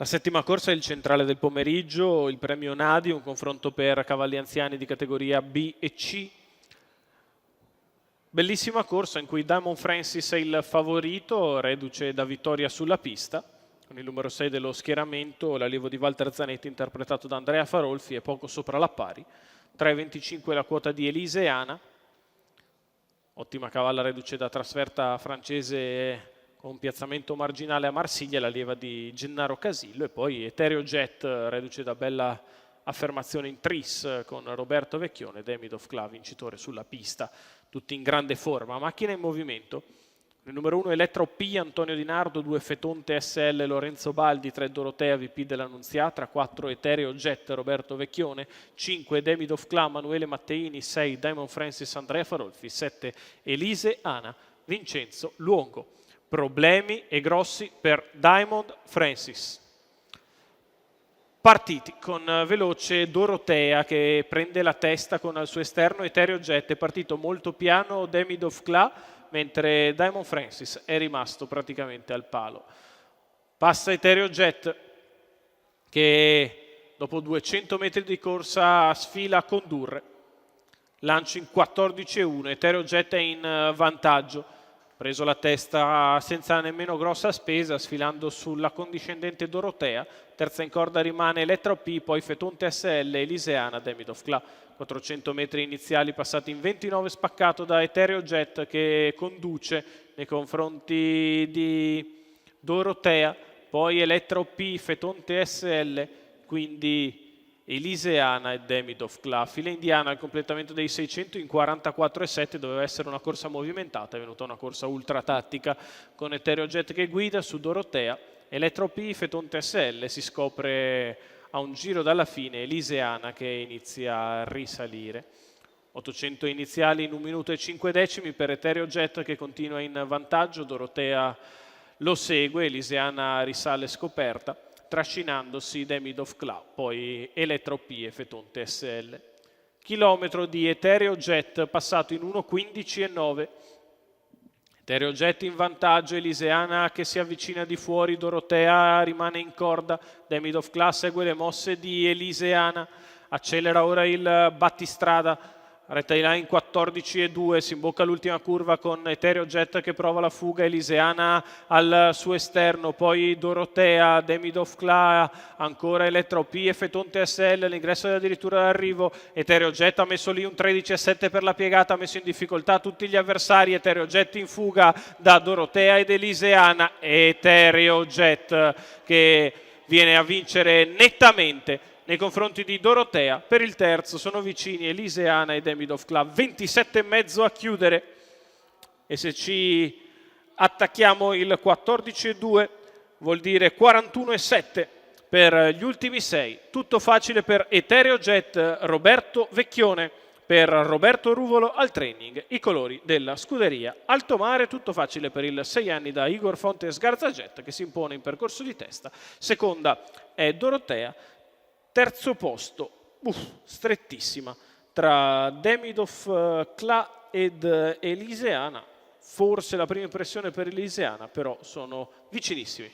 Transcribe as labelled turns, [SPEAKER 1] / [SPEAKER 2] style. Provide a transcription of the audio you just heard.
[SPEAKER 1] La settima corsa è il centrale del pomeriggio, il premio Nadi, un confronto per cavalli anziani di categoria B e C. Bellissima corsa in cui Diamond Francis è il favorito, reduce da vittoria sulla pista, con il numero 6 dello schieramento, l'allievo di Walter Zanetti interpretato da Andrea Farolfi e poco sopra la pari. 3,25 la quota di Elise Ana, ottima cavalla reduce da trasferta francese con piazzamento marginale a Marsiglia, l'allieva di Gennaro Casillo, e poi Ethereal Jet reduce da bella affermazione in tris con Roberto Vecchione, Demidov Cla vincitore sulla pista, tutti in grande forma. Macchina in movimento. Il numero 1 Elettra P, Antonio Di Nardo, 2 Fetonte SL, Lorenzo Baldi, 3 Dorotea VP dell'Annunziata, 4 Ethereal Jet, Roberto Vecchione, 5 Demidov Cla, Manuele Matteini, 6 Diamond Francis, Andrea Farolfi, 7 Elise Ana, Vincenzo Luongo. Problemi e grossi per Diamond Francis. Partiti con veloce Dorotea che prende la testa con al suo esterno Ethereal Jet, è partito molto piano Demidov Cla, mentre Diamond Francis è rimasto praticamente al palo. Passa Ethereal Jet che dopo 200 metri di corsa sfila a condurre. Lancio in 14,1, Ethereal Jet è in vantaggio. Preso la testa senza nemmeno grossa spesa, sfilando sulla condiscendente Dorotea. Terza in corda rimane Elettra P, poi Fetonte SL, Eliseana, Demidov Cla. 400 metri iniziali passati in 29 spaccato da Ethereal Jet che conduce nei confronti di Dorotea, poi Elettra P, Fetonte SL, quindi Eliseana e Demidov Cla. Fila indiana al completamento dei 600 in 44,7, doveva essere una corsa movimentata, è venuta una corsa ultra tattica con Ethereal Jet che guida su Dorotea. Elettra P, Fetonte SL, si scopre a un giro dalla fine Eliseana che inizia a risalire. 800 iniziali in 1 minuto e 5 decimi per Ethereal Jet che continua in vantaggio, Dorotea lo segue, Eliseana risale scoperta, trascinandosi Demidov Cla, poi Elettra P e Fetonte SL. Chilometro di Ethereal Jet passato in 1,15,9. Ethereal Jet in vantaggio, Eliseana che si avvicina di fuori, Dorotea rimane in corda, Demidov Cla segue le mosse di Eliseana, accelera ora il battistrada, retta di là in 14,2, si imbocca l'ultima curva con Ethereal Jet che prova la fuga, Eliseana al suo esterno, poi Dorotea, Demidov Cla, ancora Elettra P e Fetonte SL, l'ingresso è addirittura d'arrivo, Ethereal Jet ha messo lì un 13,7 per la piegata, ha messo in difficoltà tutti gli avversari, Ethereal Jet in fuga da Dorotea ed Eliseana, Ethereal Jet che viene a vincere nettamente nei confronti di Dorotea. Per il terzo sono vicini Eliseana e Demidov Cla, 27,5 a chiudere, e se ci attacchiamo il 14,2 vuol dire 41,7 per gli ultimi 6. Tutto facile per Ethereal Jet, Roberto Vecchione. Per Roberto Ruvolo al training, i colori della scuderia Altomare. Tutto facile per il 6 anni da Igor Fontes Garzajet che si impone in percorso di testa. Seconda è Dorotea. Terzo posto, strettissima, tra Demidov Cla ed Eliseana. Forse la prima impressione per Eliseana, però sono vicinissimi.